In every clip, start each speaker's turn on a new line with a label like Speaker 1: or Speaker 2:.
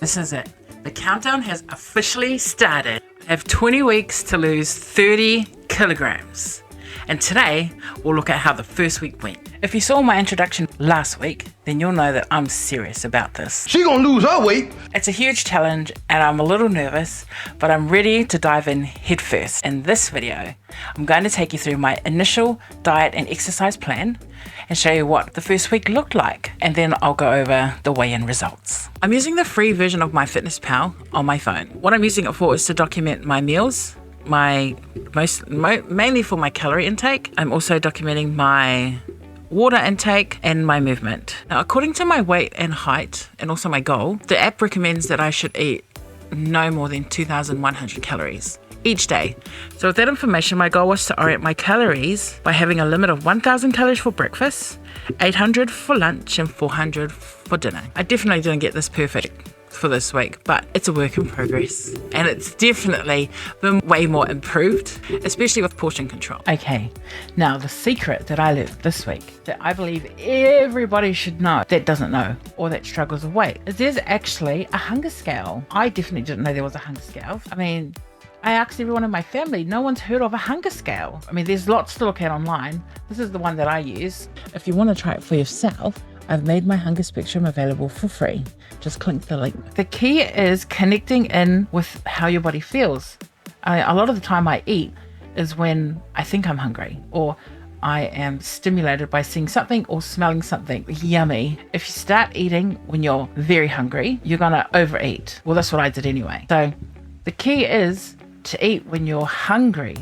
Speaker 1: This is it. The countdown has officially started. I have 20 weeks to lose 30 kilograms. And today, we'll look at how the first week went. If you saw my introduction last week, then you'll know that I'm serious about this.
Speaker 2: She gonna lose her weight.
Speaker 1: It's a huge challenge and I'm a little nervous, but I'm ready to dive in head first. In this video, I'm going to take you through my initial diet and exercise plan and show you what the first week looked like. And then I'll go over the weigh-in results. I'm using the free version of MyFitnessPal on my phone. What I'm using it for is to document my meals, mainly for my calorie intake. I'm also documenting my water intake and my movement. Now, according to my weight and height and also my goal, the app recommends that I should eat no more than 2,100 calories each day. So with that information, my goal was to orient my calories by having a limit of 1,000 calories for breakfast, 800 for lunch, and 400 for dinner. I definitely didn't get this perfect for this week, but it's a work in progress and it's definitely been way more improved, especially with portion control. Okay, now the secret that I learned this week that I believe everybody should know that doesn't know or that struggles with weight is there's actually a hunger scale. I definitely didn't know there was a hunger scale. I mean, I asked everyone in my family, no one's heard of a hunger scale. I mean, there's lots to look at online. This is the one that I use. If you want to try it for yourself, I've made my hunger spectrum available for free. Just click the link. The key is connecting in with how your body feels. A lot of the time I eat is when I think I'm hungry or I am stimulated by seeing something or smelling something yummy. If you start eating when you're very hungry, you're gonna overeat. Well, that's what I did anyway. So the key is to eat when you're hungry,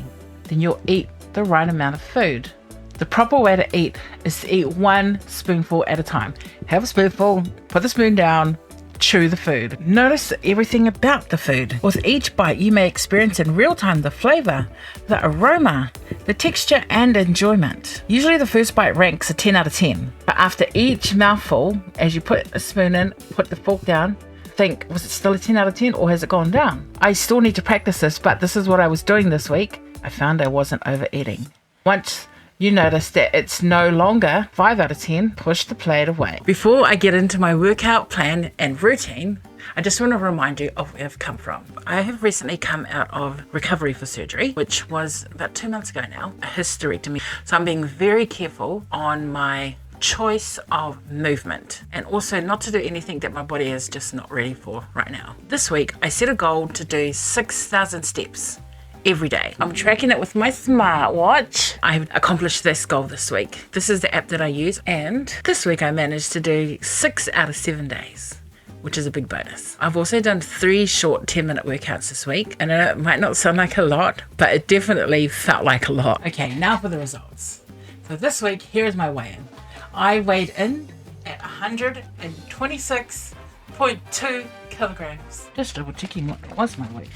Speaker 1: then you'll eat the right amount of food. The proper way to eat is to eat one spoonful at a time. Have a spoonful, put the spoon down, chew the food. Notice everything about the food. With each bite, you may experience in real time the flavor, the aroma, the texture, and enjoyment. Usually the first bite ranks a 10 out of 10. But after each mouthful, as you put a spoon in, put the fork down, think, was it still a 10 out of 10 or has it gone down? I still need to practice this, but this is what I was doing this week. I found I wasn't overeating. Once you notice that it's no longer 5 out of 10, push the plate away. Before I get into my workout plan and routine, I just want to remind you of where I've come from. I have recently come out of recovery for surgery, which was about 2 months ago now, a hysterectomy. So I'm being very careful on my choice of movement and also not to do anything that my body is just not ready for right now. This week, I set a goal to do 6,000 steps every day. I'm tracking it with my smartwatch. I've accomplished this goal this week. This is the app that I use, and this week I managed to do 6 out of 7 days, which is a big bonus. I've also done 3 short 10-minute workouts this week, and it might not sound like a lot, but it definitely felt like a lot. Okay, now for the results. So this week, here is my weigh-in. I weighed in at 126.2 kilograms. Just double checking what was my weight.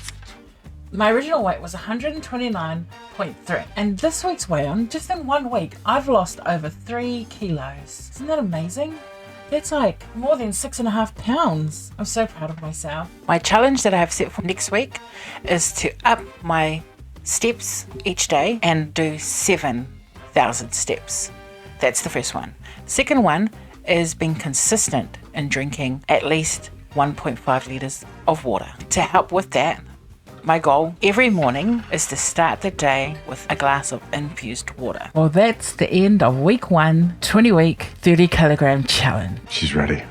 Speaker 1: My original weight was 129.3. And this week's weigh-in, just in 1 week, I've lost over 3 kilos. Isn't that amazing? That's like more than 6.5 pounds. I'm so proud of myself. My challenge that I have set for next week is to up my steps each day and do 7,000 steps. That's the first one. Second one is being consistent in drinking at least 1.5 litres of water. To help with that, my goal every morning is to start the day with a glass of infused water. Well, that's the end of week 1, 20-week, 30-kilogram challenge.
Speaker 2: She's ready.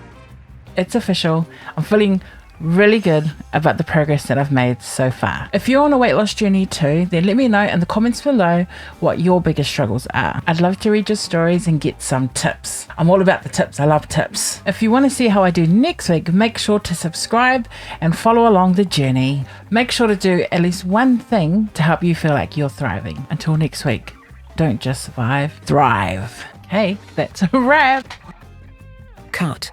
Speaker 1: It's official. I'm feeling really good about the progress that I've made so far. If you're on a weight loss journey too, then let me know in the comments below what your biggest struggles are. I'd love to read your stories and get some tips. I'm all about the tips. I love tips. If you want to see how I do next week, make sure to subscribe and follow along the journey. Make sure to do at least one thing to help you feel like you're thriving. Until next week, don't just survive, thrive. Hey, that's a wrap.
Speaker 3: Cut.